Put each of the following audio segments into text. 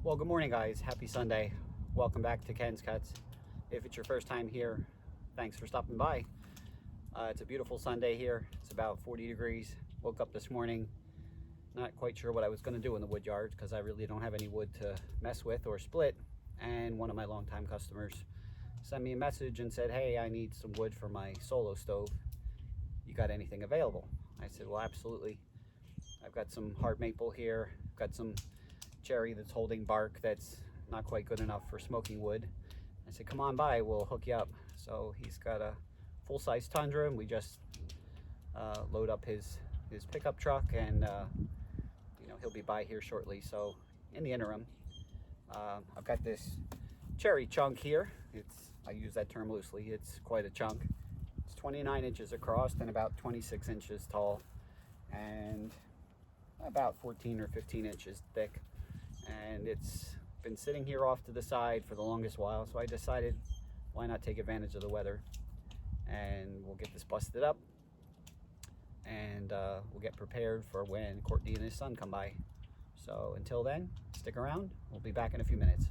Well, good morning, guys. Happy Sunday. Welcome back to Ken's Cuts. If it's your first time here, thanks for stopping by. It's a beautiful Sunday here. It's about 40 degrees. Woke up this morning, not quite sure what I was going to do in the wood yard because I really don't have any wood to mess with or split. And one of my longtime customers sent me a message and said, hey, I need some wood for my solo stove. You got anything available? I said, well, absolutely. I've got some hard maple here. I've got some cherry that's holding bark that's not quite good enough for smoking wood. I said, come on by, we'll hook you up. So he's got a full-size Tundra, and we just load up his pickup truck, and he'll be by here shortly. So in the interim, I've got this cherry chunk here. I use that term loosely. It's quite a chunk. It's 29 inches across and about 26 inches tall and about 14 or 15 inches thick. And it's been sitting here off to the side for the longest while, so I decided why not take advantage of the weather, and we'll get this busted up, and we'll get prepared for when Courtney and his son come by. So until then, stick around. We'll be back in a few minutes.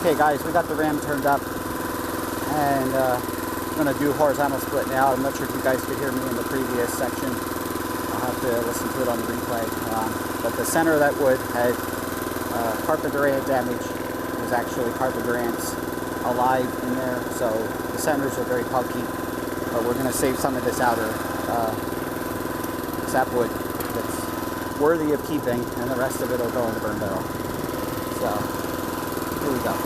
Okay guys, we got the ram turned up, and I'm going to do horizontal split now. I'm not sure if you guys could hear me in the previous section. I'll have to listen to it on the replay. But the center of that wood had carpenter ant damage. There's actually carpenter ants alive in there, so the centers are very pulpy. But we're going to save some of this outer sapwood that's worthy of keeping, and the rest of it will go in the burn barrel. So, here we go.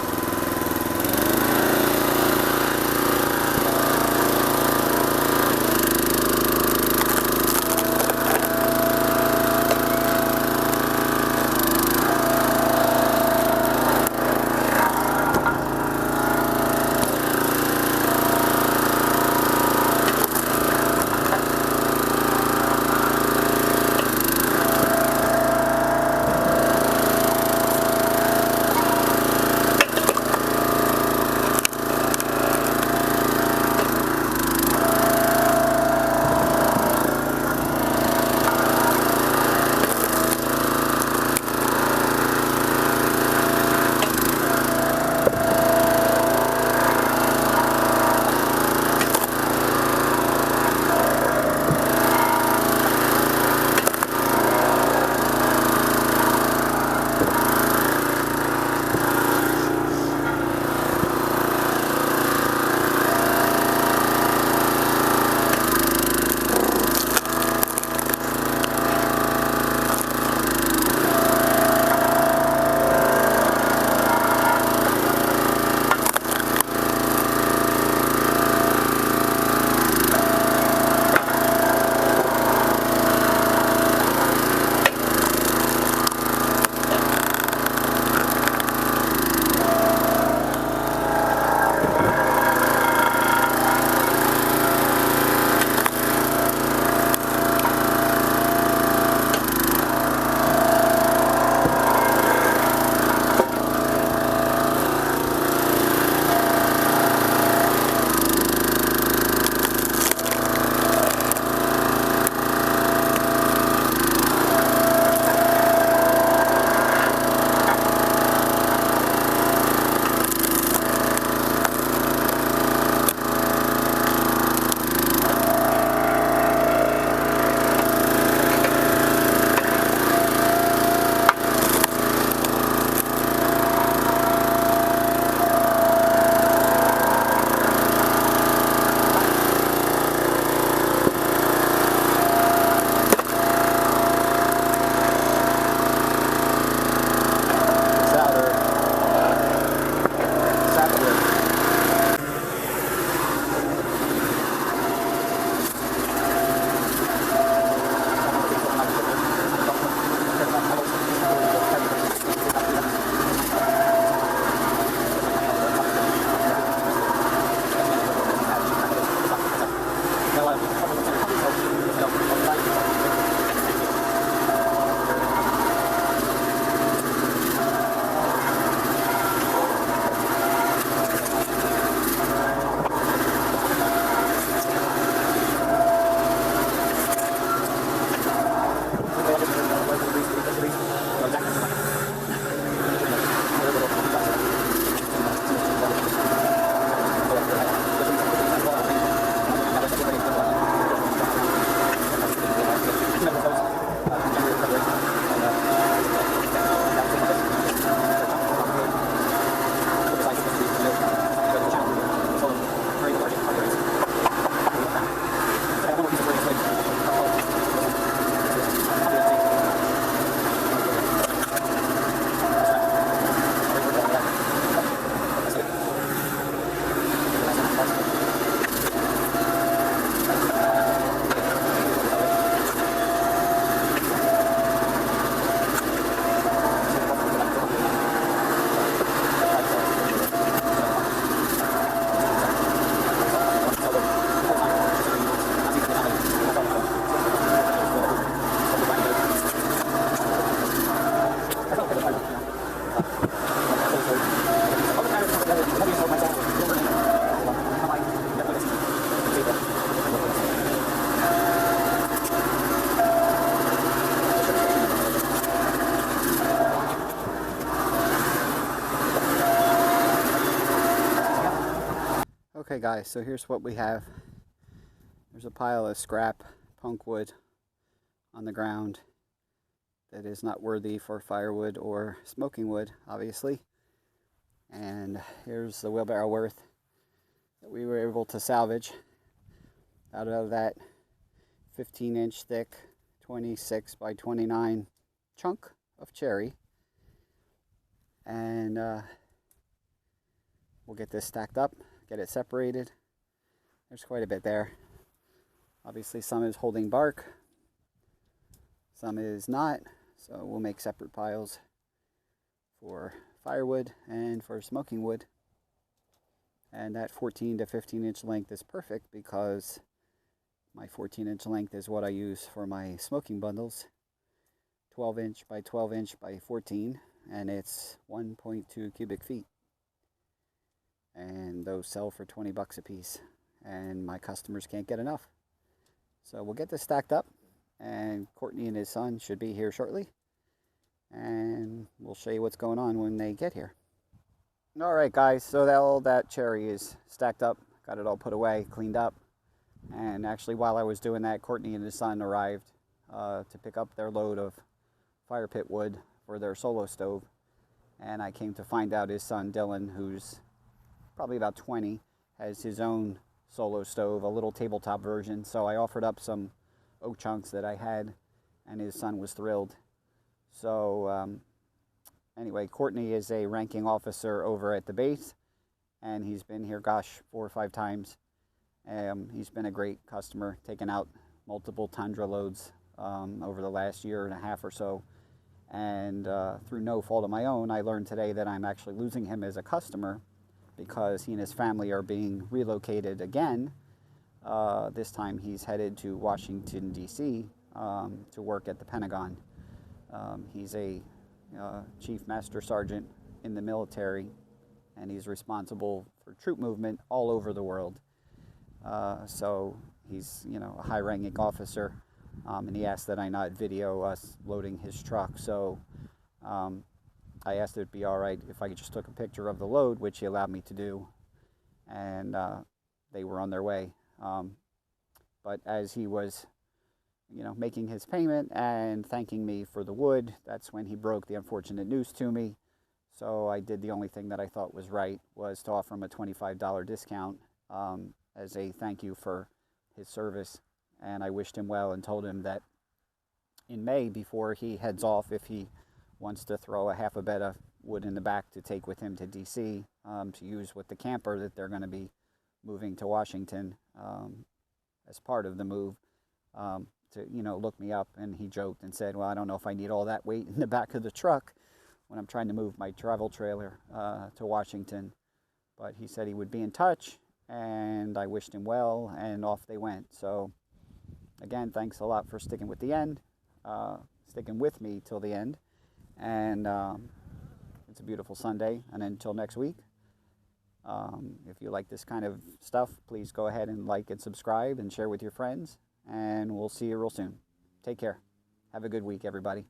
Okay guys, so here's what we have. There's a pile of scrap punk wood on the ground that is not worthy for firewood or smoking wood, obviously. And here's the wheelbarrow worth that we were able to salvage out of that 15-inch thick 26 by 29 chunk of cherry. And we'll get this stacked up, get it separated. There's quite a bit there. Obviously some is holding bark, some is not, so we'll make separate piles for firewood and for smoking wood. And that 14 to 15 inch length is perfect because my 14-inch length is what I use for my smoking bundles. 12-inch by 12-inch by 14, and it's 1.2 cubic feet. And those sell for 20 bucks a piece, and my customers can't get enough. So we'll get this stacked up, and Courtney and his son should be here shortly, and we'll show you what's going on when they get here. All right, guys, so all that cherry is stacked up, got it all put away, cleaned up. And actually, while I was doing that, Courtney and his son arrived to pick up their load of fire pit wood for their solo stove. And I came to find out his son, Dylan, who's probably about 20, has his own solo stove, a little tabletop version. So I offered up some oak chunks that I had, and his son was thrilled. So anyway, Courtney is a ranking officer over at the base, and he's been here, gosh, 4 or 5 times. He's been a great customer, taking out multiple Tundra loads over the last year and a half or so. And through no fault of my own, I learned today that I'm actually losing him as a customer because he and his family are being relocated again. This time he's headed to Washington, D.C. To work at the Pentagon. He's a Chief Master Sergeant in the military, and he's responsible for troop movement all over the world. So he's, a high-ranking officer, and he asked that I not video us loading his truck. So I asked if it'd be all right if I just took a picture of the load, which he allowed me to do, and they were on their way. But as he was, making his payment and thanking me for the wood, that's when he broke the unfortunate news to me. So I did the only thing that I thought was right, was to offer him a $25 discount. As a thank you for his service, and I wished him well and told him that in May, before he heads off, if he wants to throw a half a bed of wood in the back to take with him to DC to use with the camper that they're going to be moving to Washington as part of the move, to look me up. And he joked and said, well, I don't know if I need all that weight in the back of the truck when I'm trying to move my travel trailer to Washington, but he said he would be in touch. And I wished him well, and off they went. So, again, thanks a lot for sticking with me till the end. And it's a beautiful Sunday. And until next week, if you like this kind of stuff, please go ahead and like and subscribe and share with your friends. And we'll see you real soon. Take care. Have a good week, everybody.